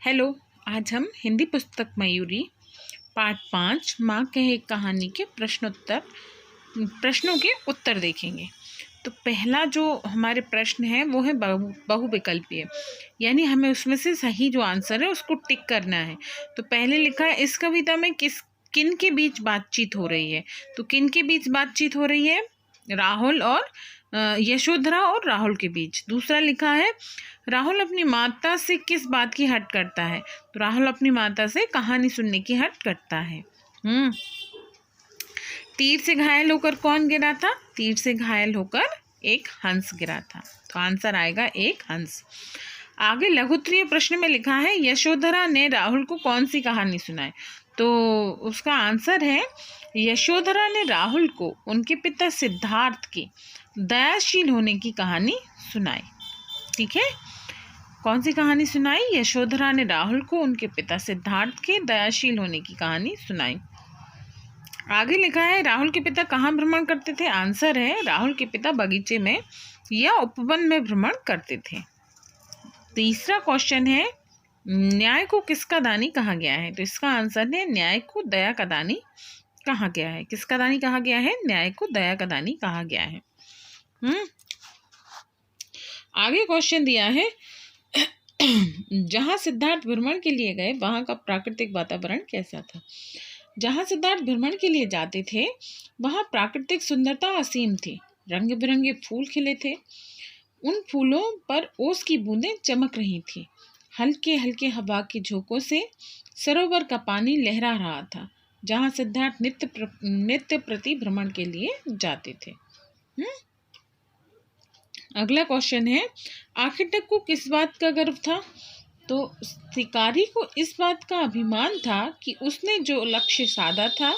Hello. आज हम हिंदी पुस्तक मयूरी पाठ 5 माँ कहे एक कहानी के प्रश्नों के उत्तर देखेंगे। तो पहला जो हमारे प्रश्न है वो है बहुविकल्पीय, यानी हमें उसमें से सही जो आंसर है उसको टिक करना है। तो पहले लिखा है इस कविता में किन के बीच बातचीत हो रही है। तो किन के बीच बातचीत हो रही है? राहुल और यशोधरा और राहुल के बीच। दूसरा लिखा है राहुल अपनी माता से किस बात की हट करता है। तो राहुल अपनी माता से कहानी सुनने की हट करता है। तीर से घायल होकर कौन गिरा था? तीर से घायल होकर एक हंस गिरा था। तो आंसर आएगा एक हंस। आगे लघुत्तरीय प्रश्न में लिखा है यशोधरा ने राहुल को कौन सी कहानी सुनाई। तो उसका आंसर है यशोधरा ने राहुल को उनके पिता सिद्धार्थ की दयाशील होने की कहानी सुनाई। ठीक है, कौन सी कहानी सुनाई? यशोधरा ने राहुल को उनके पिता सिद्धार्थ के दयाशील होने की कहानी सुनाई। आगे लिखा है राहुल के पिता कहाँ भ्रमण करते थे। आंसर है राहुल के पिता बगीचे में या उपवन में भ्रमण करते थे। तीसरा क्वेश्चन है न्याय को किसका दानी कहा गया है। तो इसका आंसर है न्याय को दया का दानी कहा गया है। किसका दानी कहा गया है? न्याय को दया का दानी कहा गया है। आगे क्वेश्चन दिया है जहाँ सिद्धार्थ भ्रमण के लिए गए वहाँ का प्राकृतिक वातावरण कैसा था। जहाँ सिद्धार्थ भ्रमण के लिए जाते थे वहाँ प्राकृतिक सुंदरता असीम थी। रंग बिरंगे फूल खिले थे, उन फूलों पर ओस की बूंदें चमक रही थी। हल्के हल्के हवा के झोंकों से सरोवर का पानी लहरा रहा था जहाँ सिद्धार्थ नित्य प्रति भ्रमण के लिए जाते थे। अगला क्वेश्चन है आर्किटेक्ट को किस बात का गर्व था। तो शिकारी को इस बात का अभिमान था कि उसने जो लक्ष्य साधा था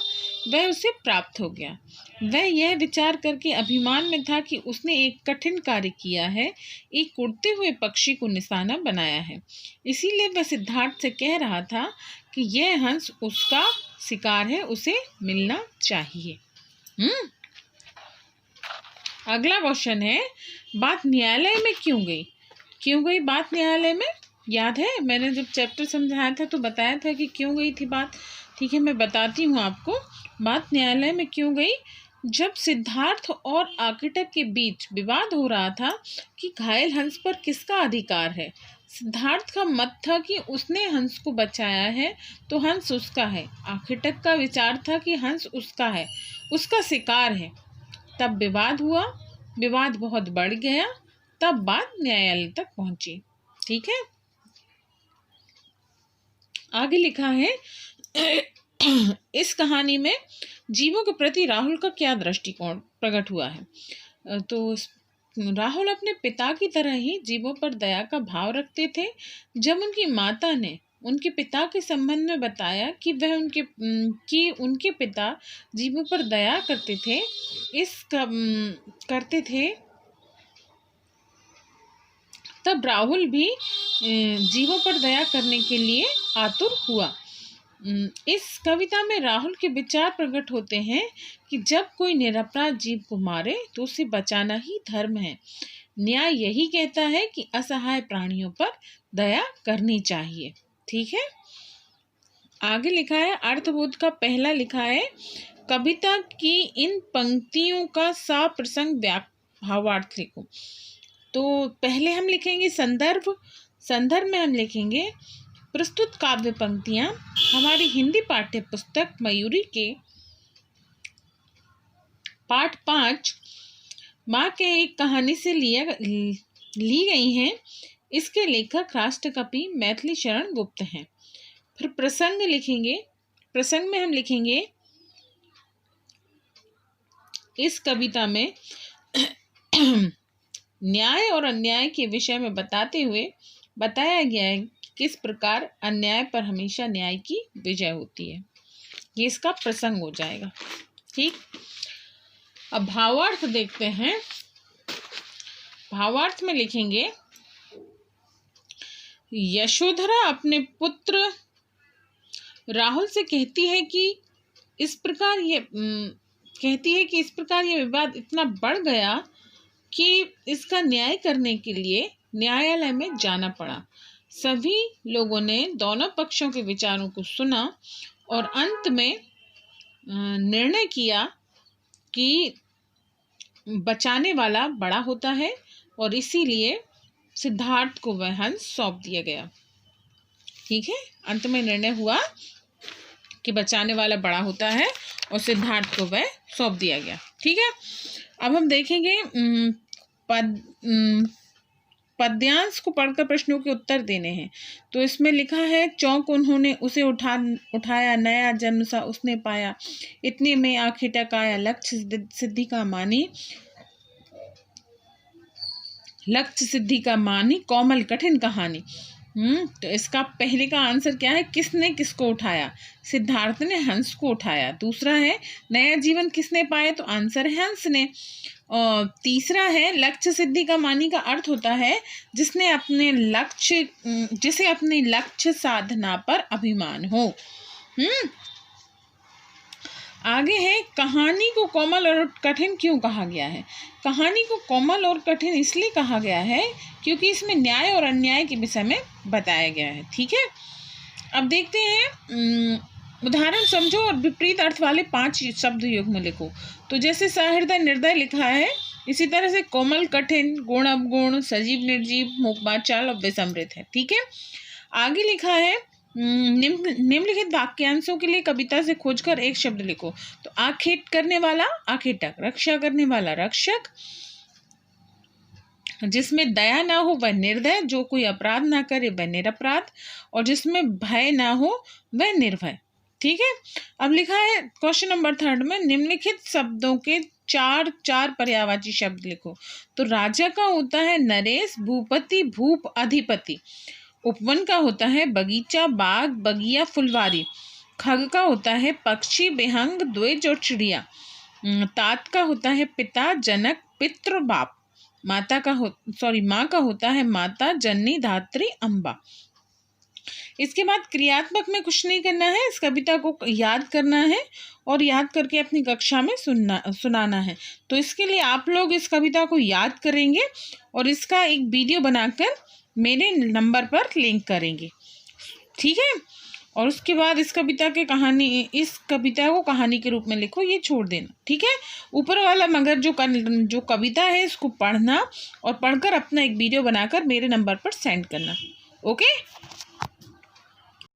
वह उसे प्राप्त हो गया। वह यह विचार करके अभिमान में था कि उसने एक कठिन कार्य किया है, एक उड़ते हुए पक्षी को निशाना बनाया है। इसीलिए वह सिद्धार्थ से कह रहा था कि यह हंस उसका शिकार है, उसे मिलना चाहिए। अगला क्वेश्चन है बात न्यायालय में क्यों गई बात न्यायालय में। याद है मैंने जब चैप्टर समझाया था तो बताया था कि क्यों गई थी बात। ठीक है, मैं बताती हूँ आपको बात न्यायालय में क्यों गई। जब सिद्धार्थ और आर्किटेक्ट के बीच विवाद हो रहा था कि घायल हंस पर किसका अधिकार है। सिद्धार्थ का मत था कि उसने हंस को बचाया है तो हंस उसका है। आर्किटेक्ट का विचार था कि हंस उसका है, उसका शिकार है। तब विवाद हुआ, विवाद बहुत बढ़ गया, तब बात न्यायालय तक पहुंची। ठीक है, आगे लिखा है इस कहानी में जीवों के प्रति राहुल का क्या दृष्टिकोण प्रकट हुआ है। तो राहुल अपने पिता की तरह ही जीवों पर दया का भाव रखते थे। जब उनकी माता ने उनके पिता के संबंध में बताया कि उनके पिता जीवों पर दया करते थे तब राहुल भी जीवों पर दया करने के लिए आतुर हुआ। इस कविता में राहुल के विचार प्रकट होते हैं कि जब कोई निरपराध जीव को मारे तो उसे बचाना ही धर्म है। न्याय यही कहता है कि असहाय प्राणियों पर दया करनी चाहिए। ठीक है, आगे लिखा है अर्थबोध का पहला लिखा है कविता की इन पंक्तियों का सप्रसंग भावार्थ लिखो। तो पहले हम लिखेंगे संदर्भ में हम लिखेंगे प्रस्तुत काव्य पंक्तियां हमारी हिंदी पाठ्य पुस्तक मयूरी के पाठ 5 माँ के एक कहानी से ली गई हैं। इसके लेखक राष्ट्रकवि मैथिली शरण गुप्त हैं। फिर प्रसंग लिखेंगे। प्रसंग में हम लिखेंगे इस कविता में न्याय और अन्याय के विषय में बताते हुए बताया गया है कि किस प्रकार अन्याय पर हमेशा न्याय की विजय होती है। ये इसका प्रसंग हो जाएगा। ठीक, अब भावार्थ देखते हैं। भावार्थ में लिखेंगे यशोधरा अपने पुत्र राहुल से कहती है कि इस प्रकार ये विवाद इतना बढ़ गया कि इसका न्याय करने के लिए न्यायालय में जाना पड़ा। सभी लोगों ने दोनों पक्षों के विचारों को सुना और अंत में निर्णय किया कि बचाने वाला बड़ा होता है और इसीलिए सिद्धार्थ को वह हंस सौंप दिया गया। ठीक है, अंत में निर्णय हुआ कि बचाने वाला बड़ा होता है और सिद्धार्थ को वह सौंप दिया गया। ठीक है, अब हम देखेंगे पद्यांश को पढ़कर प्रश्नों के उत्तर देने हैं। तो इसमें लिखा है, चौंक उन्होंने उसे उठाया, नया जन्म सा उसने पाया, इतने में आंखें टकाया, लक्ष्य सिद्धि का मानी, कोमल कठिन कहानी। तो इसका पहले का आंसर क्या है, किसने किसको उठाया? सिद्धार्थ ने हंस को उठाया। दूसरा है, नया जीवन किसने पाया? तो आंसर है हंस ने। और तीसरा है, लक्ष्य सिद्धि का मानी का अर्थ होता है जिसे अपने लक्ष्य साधना पर अभिमान हो। आगे है, कहानी को कोमल और कठिन क्यों कहा गया है? कहानी को कोमल और कठिन इसलिए कहा गया है क्योंकि इसमें न्याय और अन्याय के विषय में बताया गया है। ठीक है, अब देखते हैं, उदाहरण समझो और विपरीत अर्थ वाले 5 शब्द युग्म लिखो। तो जैसे सहृदय निर्दय लिखा है, इसी तरह से कोमल कठिन, गुण अवगुण, सजीव निर्जीव, मूक वाचाल और विसमृत है। ठीक है, आगे लिखा है, निम्नलिखित वाक्यांशों के लिए कविता से खोजकर एक शब्द लिखो। तो आखेट करने वाला आखेटक, रक्षा करने वाला रक्षक, जिसमें दया ना हो वह निर्दय, जो कोई अपराध ना करे वह निरपराध, और जिसमें भय ना हो वह निर्भय। ठीक है, अब लिखा है क्वेश्चन नंबर 3 में, निम्नलिखित शब्दों के चार पर्यायवाची शब्द लिखो। तो राजा का होता है नरेश, भूपति, भूप, अधिपति। उपवन का होता है बगीचा, बाग, बगिया, फुलवारी। खग का होता है पक्षी, बेहंग, द्विज और चिड़िया। तात का होता है पिता, जनक, पितृ, बाप। माँ का होता है माता, जननी, धात्री, अम्बा। इसके बाद क्रियात्मक में कुछ नहीं करना है, इस कविता को याद करना है और याद करके अपनी कक्षा में सुनाना है। तो इसके लिए आप लोग इस कविता को याद करेंगे और इसका एक वीडियो बनाकर मेरे नंबर पर लिंक करेंगे। ठीक है, और उसके बाद इस कविता को कहानी के रूप में लिखो, ये छोड़ देना। ठीक है, ऊपर वाला मगर जो कविता है इसको पढ़ना और पढ़कर अपना एक वीडियो बनाकर मेरे नंबर पर सेंड करना। ओके।